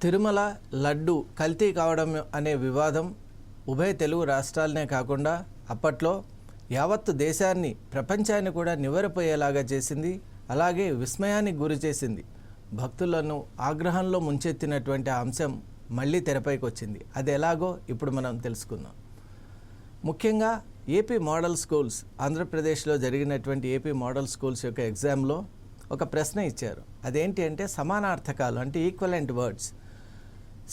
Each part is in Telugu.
తిరుమల లడ్డు కల్తీ కావడం అనే వివాదం ఉభయ తెలుగు రాష్ట్రాలనే కాకుండా అప్పట్లో యావత్తు దేశాన్ని ప్రపంచాన్ని కూడా నివ్వెరపోయేలాగా చేసింది. అలాగే విస్మయానికి గురి చేసింది. భక్తులను ఆగ్రహంలో ముంచెత్తినటువంటి ఆ అంశం మళ్ళీ తెరపైకి వచ్చింది. అది ఎలాగో ఇప్పుడు మనం తెలుసుకుందాం. ముఖ్యంగా ఏపీ మోడల్ స్కూల్స్, ఆంధ్రప్రదేశ్లో జరిగినటువంటి ఏపీ మోడల్ స్కూల్స్ యొక్క ఎగ్జామ్లో ఒక ప్రశ్న ఇచ్చారు. అదేంటి అంటే సమానార్థకాలు, అంటే ఈక్వలెంట్ వర్డ్స్,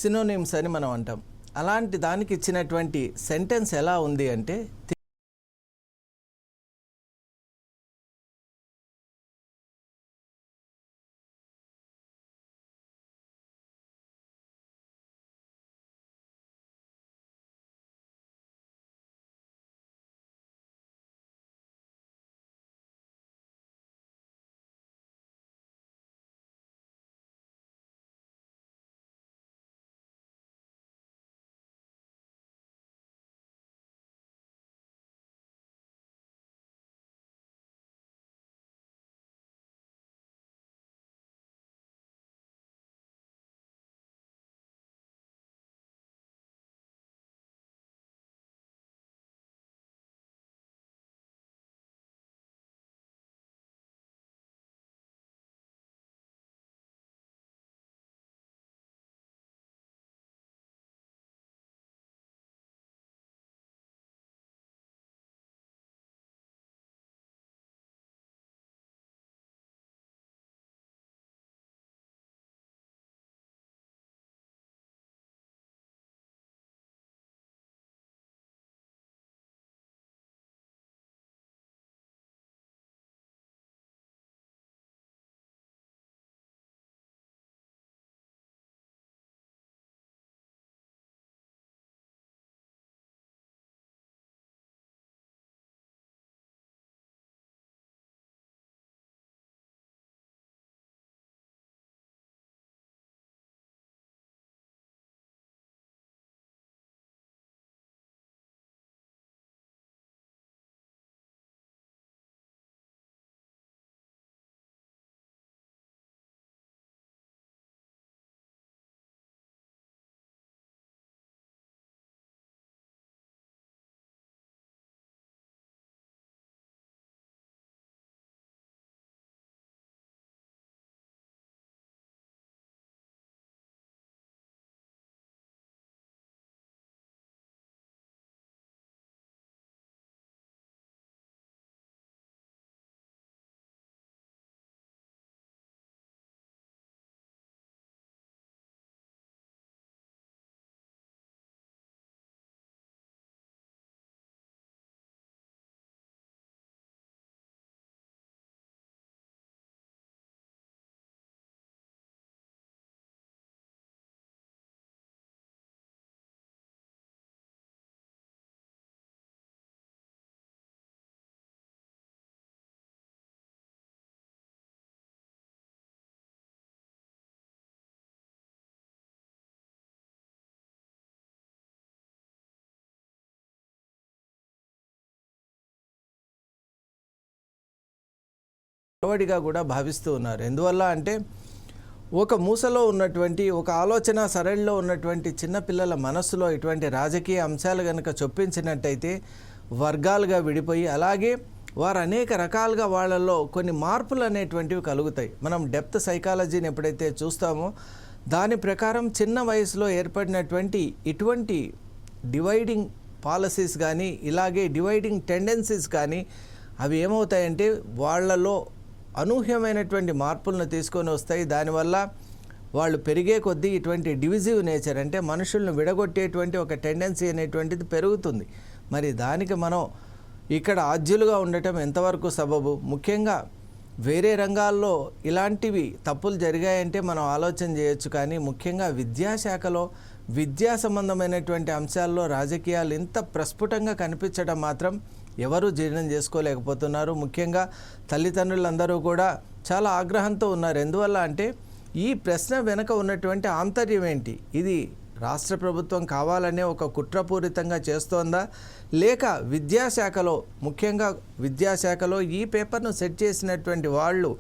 సినోనిమ్స్ అని మనం అంటాం. అలాంటి దానికి ఇచ్చినటువంటి సెంటెన్స్ ఎలా ఉంది అంటే, పొరవడిగా కూడా భావిస్తూ ఉన్నారు. ఎందువల్ల అంటే, ఒక మూసలో ఉన్నటువంటి, ఒక ఆలోచన సరళిలో ఉన్నటువంటి చిన్నపిల్లల మనస్సులో ఇటువంటి రాజకీయ అంశాలు కనుక చొప్పించినట్టయితే వర్గాలుగా విడిపోయి, అలాగే వారు అనేక రకాలుగా వాళ్ళల్లో కొన్ని మార్పులు అనేటువంటివి కలుగుతాయి. మనం డెప్త్ సైకాలజీని ఎప్పుడైతే చూస్తామో దాని ప్రకారం చిన్న వయసులో ఏర్పడినటువంటి ఇటువంటి డివైడింగ్ పాలసీస్ కానీ, ఇలాగే డివైడింగ్ టెండెన్సీస్ కానీ, అవి ఏమవుతాయంటే వాళ్ళలో అనూహ్యమైనటువంటి మార్పులను తీసుకొని వస్తాయి. దానివల్ల వాళ్ళు పెరిగే కొద్దీ ఇటువంటి డివిజివ్ నేచర్, అంటే మనుషులను విడగొట్టేటువంటి ఒక టెండెన్సీ అనేటువంటిది పెరుగుతుంది. మరి దానికి మనం ఇక్కడ ఆద్యులుగా ఉండటం ఎంతవరకు సబబు? ముఖ్యంగా వేరే రంగాల్లో ఇలాంటివి తప్పులు జరిగాయంటే మనం ఆలోచన చేయొచ్చు, కానీ ముఖ్యంగా విద్యాశాఖలో విద్యా సంబంధమైనటువంటి అంశాల్లో రాజకీయాలు ఇంత ప్రస్ఫుటంగా కనిపించడం మాత్రం ఎవరూ జీర్ణం చేసుకోలేకపోతున్నారు. ముఖ్యంగా తల్లిదండ్రులందరూ కూడా చాలా ఆగ్రహంతో ఉన్నారు. ఎందువల్ల అంటే, ఈ ప్రశ్న వెనుక ఉన్నటువంటి ఆంతర్యం ఏంటి? ఇది రాష్ట్ర ప్రభుత్వం కావాలనే ఒక కుట్రపూరితంగా చేస్తోందా, లేక విద్యాశాఖలో, ముఖ్యంగా విద్యాశాఖలో ఈ పేపర్ను సెట్ చేసినటువంటి వాళ్ళు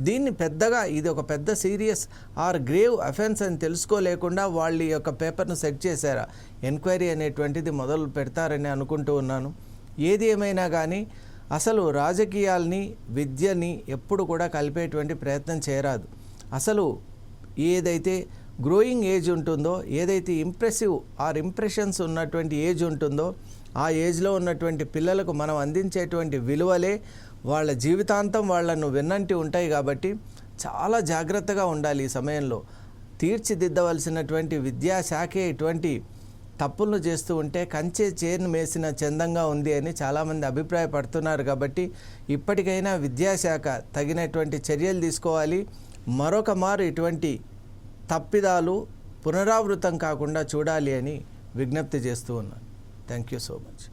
దీన్ని పెద్దగా ఇది ఒక పెద్ద సీరియస్ ఆర్ గ్రేవ్ అఫెన్స్ అని తెలుసుకోలేకుండా వాళ్ళ యొక్క పేపర్ను సెట్ చేశారా, ఎంక్వైరీ అనేటువంటిది మొదలు పెడతారని అనుకుంటూ ఉన్నాను. ఏది ఏమైనా కానీ అసలు రాజకీయాల్ని విద్యని ఎప్పుడు కూడా కలిపేటువంటి ప్రయత్నం చేయరాదు. అసలు ఏదైతే గ్రోయింగ్ ఏజ్ ఉంటుందో, ఏదైతే ఇంప్రెసివ్ ఆర్ ఇంప్రెషన్స్ ఉన్నటువంటి ఏజ్ ఉంటుందో, ఆ ఏజ్లో ఉన్నటువంటి పిల్లలకు మనం అందించేటువంటి విలువలే వాళ్ళ జీవితాంతం వాళ్ళను వెన్నంటి ఉంటాయి. కాబట్టి చాలా జాగ్రత్తగా ఉండాలి. ఈ సమయంలో తీర్చిదిద్దవలసినటువంటి విద్యాశాఖే ఇటువంటి తప్పులను చేస్తూ ఉంటే కంచె చేను మేసిన చందంగా ఉంది అని చాలామంది అభిప్రాయపడుతున్నారు. కాబట్టి ఇప్పటికైనా విద్యాశాఖ తగినటువంటి చర్యలు తీసుకోవాలి. మరొక మారు ఇటువంటి తప్పిదాలు పునరావృతం కాకుండా చూడాలి అని విజ్ఞప్తి చేస్తూ ఉన్నాను. Thank you so much.